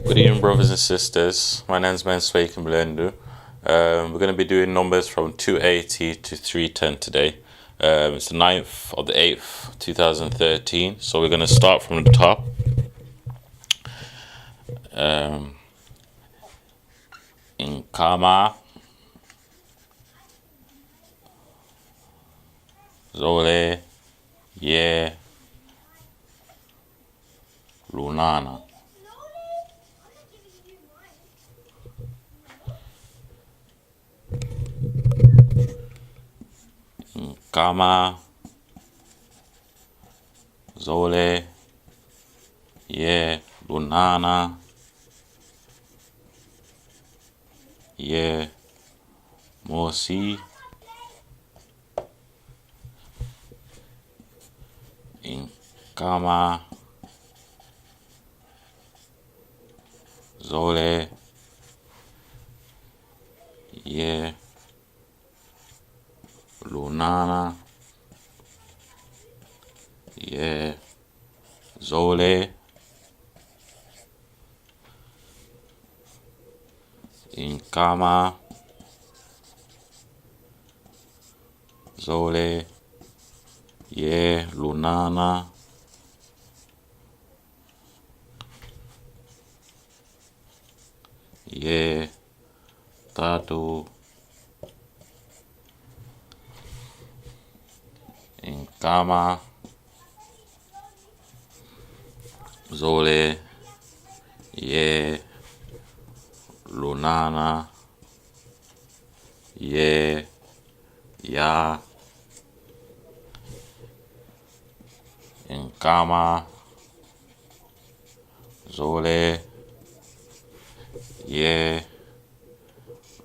Good evening, brothers and sisters. My name is Menswake Mlendu. We're going to be doing numbers from 280 to 310 today. It's the 9th of the 8th, 2013. So we're going to start from the top. Inkama, Zole, Ye, Lunana. Inkama, Zole, Ye, Lunana, Ye, Mosi, Inkama, Zole, Ye, Lunana, Ye, Zole, Inkama, Zole, Ye, Lunana, Ye, Tatu, Inkama, Zole, Ye, Lunana, Ye, Ya, Inkama, Zole, Ye,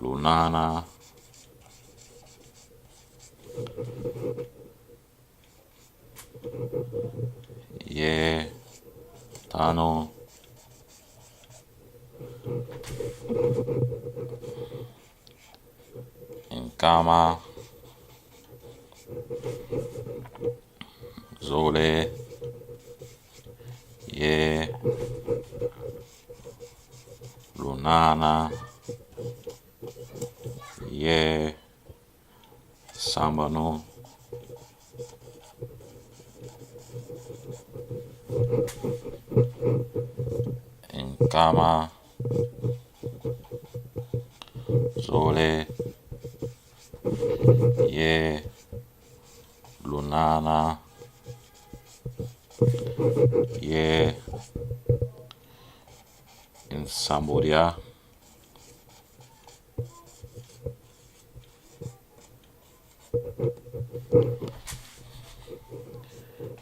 Lunana, Ye, Tano, Inkama, Zole, Ye, Lunana, Ye, Sambano, Inkama, Zole, Ye, Lunana, Ye, in Sambodia,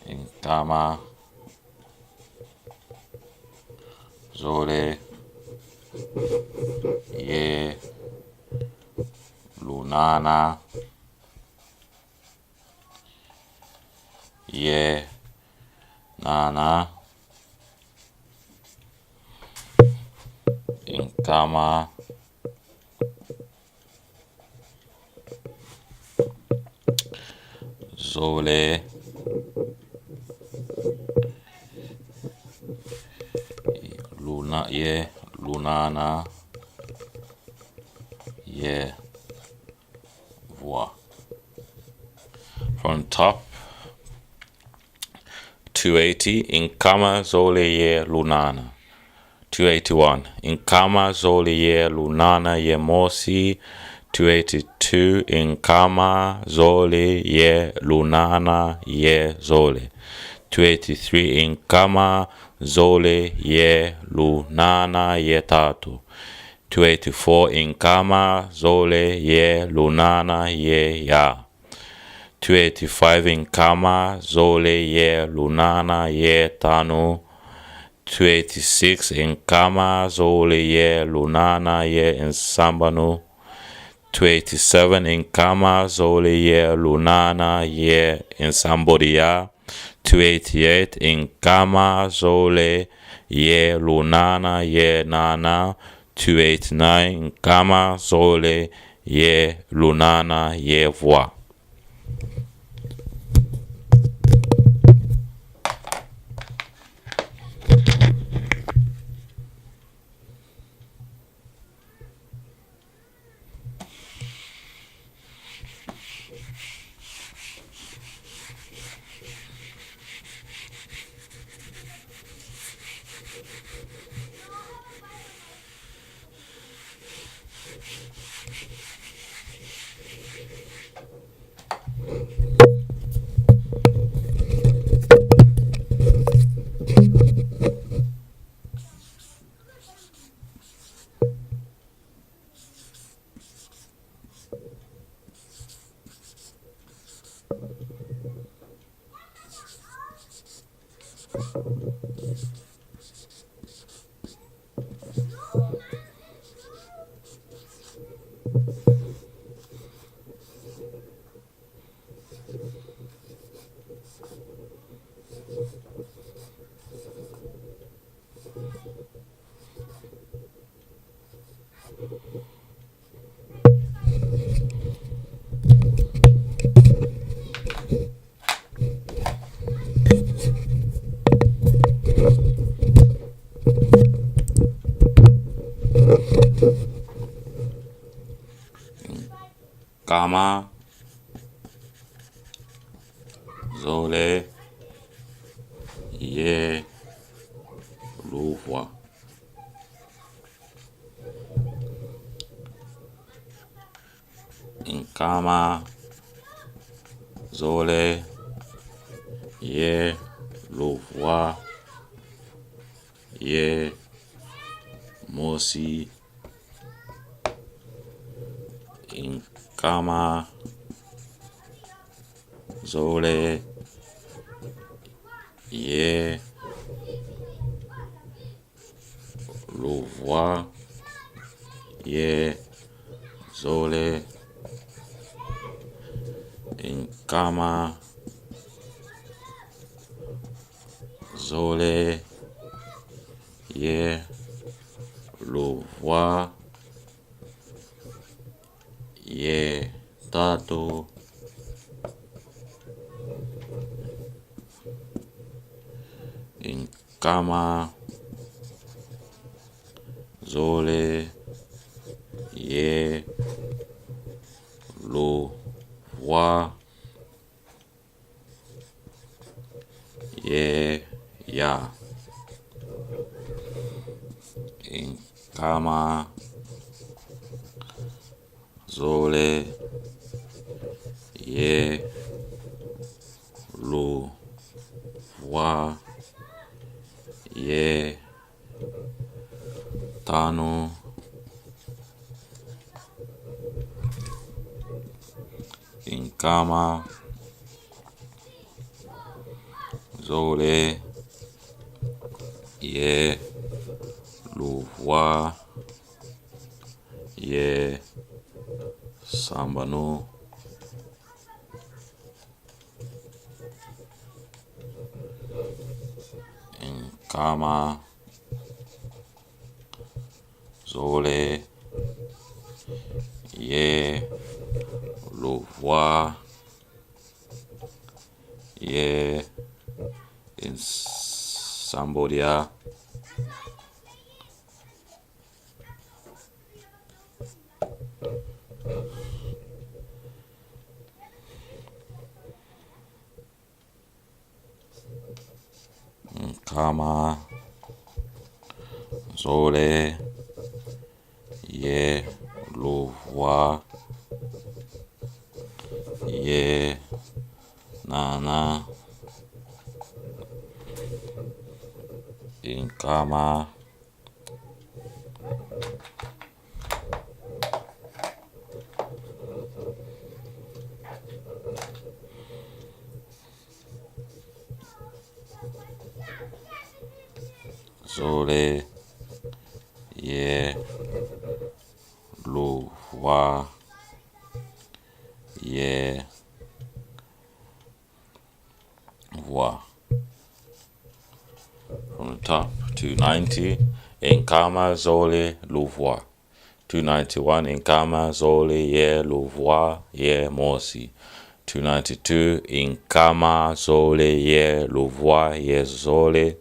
Inkama, Zole, Ye, Lunana, Ye, Nana, Inkama, Zole, Ye, Lunana, Ye, Voix. From top, 280, Inkama, Zole, Ye, Lunana. 281, Inkama, Zole, Ye, Lunana, Ye, Mosi. 282, Inkama, Zole, Ye, Lunana, Ye, Zole. 283, Inkama, Zole, Ye, Lunana, Ye, Tatu. 284, Inkama, Zole, Ye, Lunana, Ye, Ya. 285, Inkama, Zole, Ye, Lunana, Ye, Tanu. 286, Inkama, Zole, Ye, Lunana, Ye, Insambanu. 287, Inkama, Zole, Ye, Lunana, Ye, Insambodia. 288, Inkama, Zole, Ye, Lunana, Ye, Nana. 289, Inkama, Zole, Ye, Lunana, Ye, Voix. Kama, Zole, Ye, Louvois. Nkama, Zole, Ye, Louvois, Ye, Mosi, Nkama, Zole, Ye, Louvois, Ye, Zole, Nkama, Zole, Ye, Louvois, Ye, Tatu, Nkama, Zole, Ye, Louvois, Ye, Ya. Nkama, Zole, Ye, Louvois, Ye, Tanu, Nkama, Zole, Ye, Louvois, Ye, Sambanu, Nkama, Zole, Ye, Louvois, Ye, in Sambodia, Nkama, Zole, Ye, Louvois, Ye, Nana, Nkama, Zole, Ye, Louvois, Ye, Voix. From the top, 290, Nkama, Zole, Louvois. 291, Nkama, Zole, Ye, Louvois, Ye, Mosi. 292, Nkama, Zole, Ye, Louvois, Ye, Zole.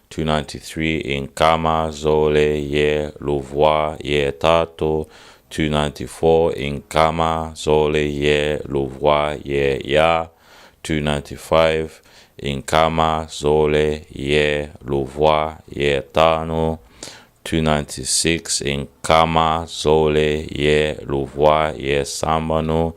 293, Nkama, Zole, Ye, Louvois, Ye, Tato. 294, Nkama, Zole, Ye, Louvois, Ye, Ya. 295, Nkama, Zole, Ye, Louvois, Ye, Tano. 296, Nkama, Zole, Ye, Louvois, Ye, Sambano.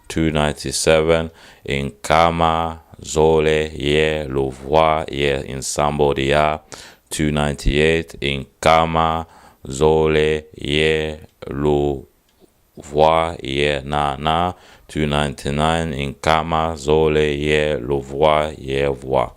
297, Nkama, Zole, Ye, Louvois, Ye, in Sambodia. 298, Nkama, Zole, Ye, Louvois, Ye, Nana. 299, Nkama, Zole, Ye, Louvois, Ye, Voix.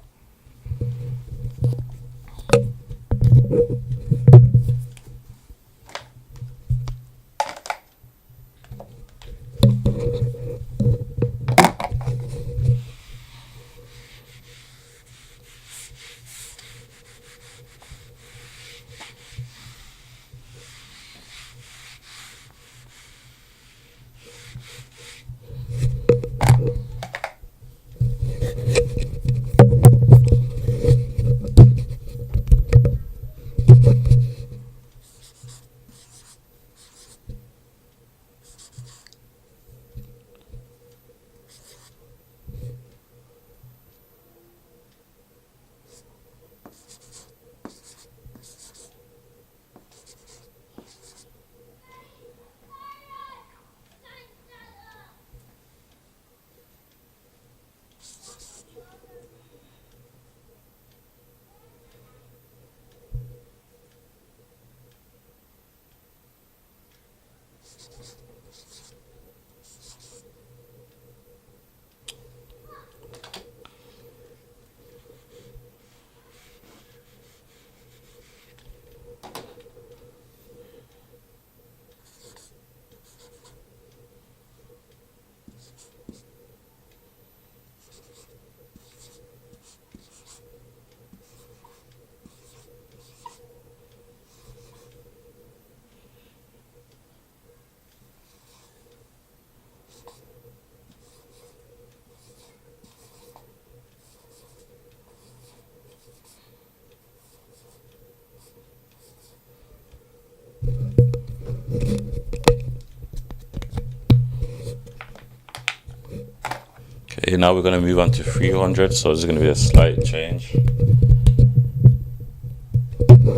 Okay, now we're going to move on to 300, so there's going to be a slight change.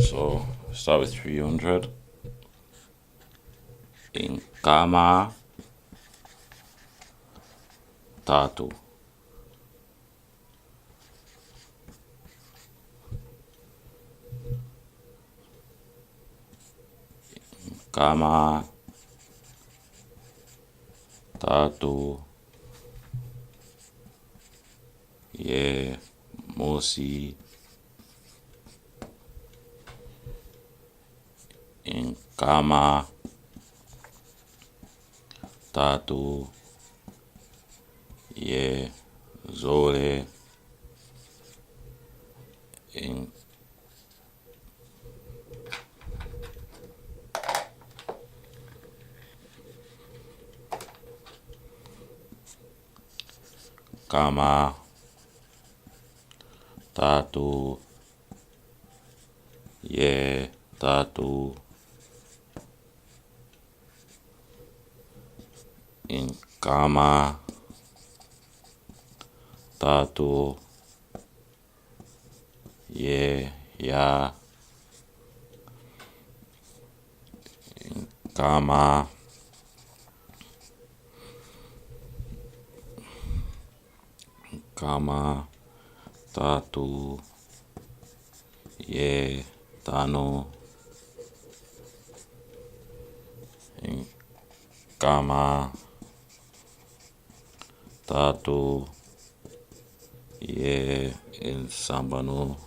So start with 300. In kama tatu. Kama tatu ye mosi in kama tatu ye zole in kama tatu ye tatu in kama tatu ye ya in kama tatu ye tano in kama tatu ye in sambanu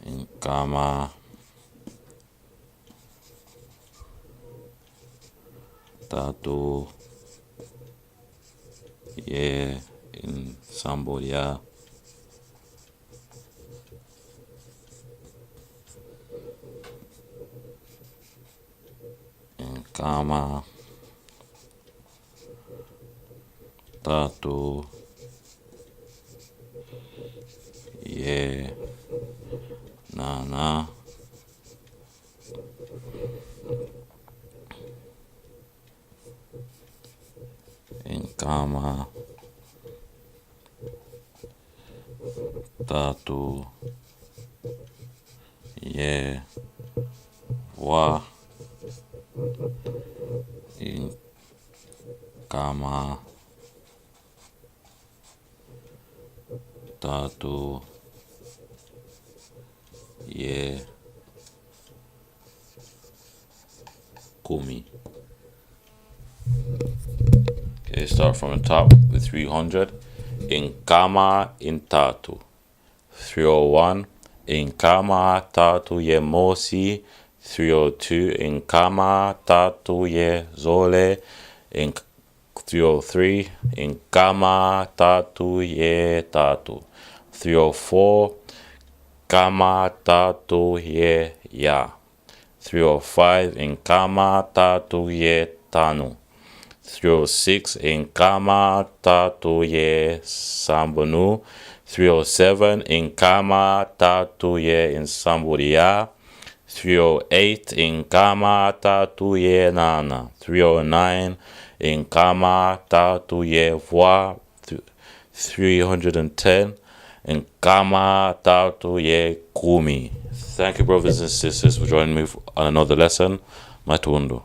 in kama tatu ye in Sambodia in kama tatu ye nana in kama tatu ye wa in kama tatu ye kumi. Okay, start from the top with 300. In kama in tatu. 301. In kama tatu ye mosi. 302. In kama tatu ye zole. In 303. In kama tatu ye tatu. 304. Kama tatu ye ya. 305. In kama tatu ye tanu. 306 in kama tatu ye sambunu. 307 in kama tatu ye in samburia. 308 in kama tatu ye nana. 309 in kama tatu ye voix. 310 in kama tatu ye kumi. Thank you, brothers and sisters, for joining me on another lesson. Matundo.